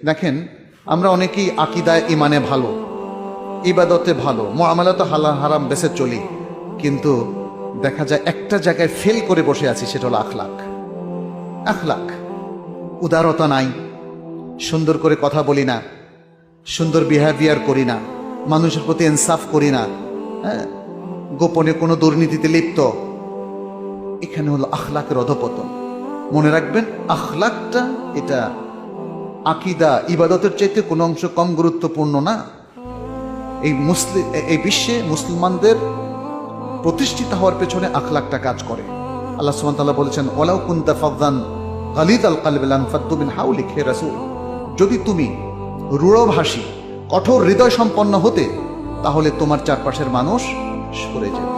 দেখেন, আমরা অনেকেই আকীদায় ইমানে ভালো, ইবাদতে ভালো, মুআমালাতে হালাল হারাম বেঁচে চলি, কিন্তু দেখা যায় একটা জায়গায় ফেল করে বসে আছি, সেটা হলো আখলাক। আখলাক, উদারতা নাই, সুন্দর করে কথা বলি না, সুন্দর বিহেভিয়ার করি না, মানুষের প্রতি ইনসাফ করি না, হ্যাঁ, গোপনে কোনো দুর্নীতিতে লিপ্ত। এখানে হলো আখলাকের অধপতন। মনে রাখবেন, আখলাকটা এটা আকীদা ইবাদতের চাইতে কোনো অংশ কম গুরুত্বপূর্ণ না। এই বিশ্বে মুসলমানদের প্রতিষ্ঠিত হওয়ার পেছনে আখলাকটা কাজ করে। আল্লাহ সুবহানাহু ওয়া তাআলা বলেছেন, ওয়ালাউ কুনতা ফাযযান গালিযাল কলবি লানফাদ্দু মিন হাওলিক, হে রাসূল, যদি তুমি রূঢ়ভাষী, কঠোর হৃদয় সম্পন্ন হতে, তাহলে তোমার চারপাশের মানুষ সরে যেত।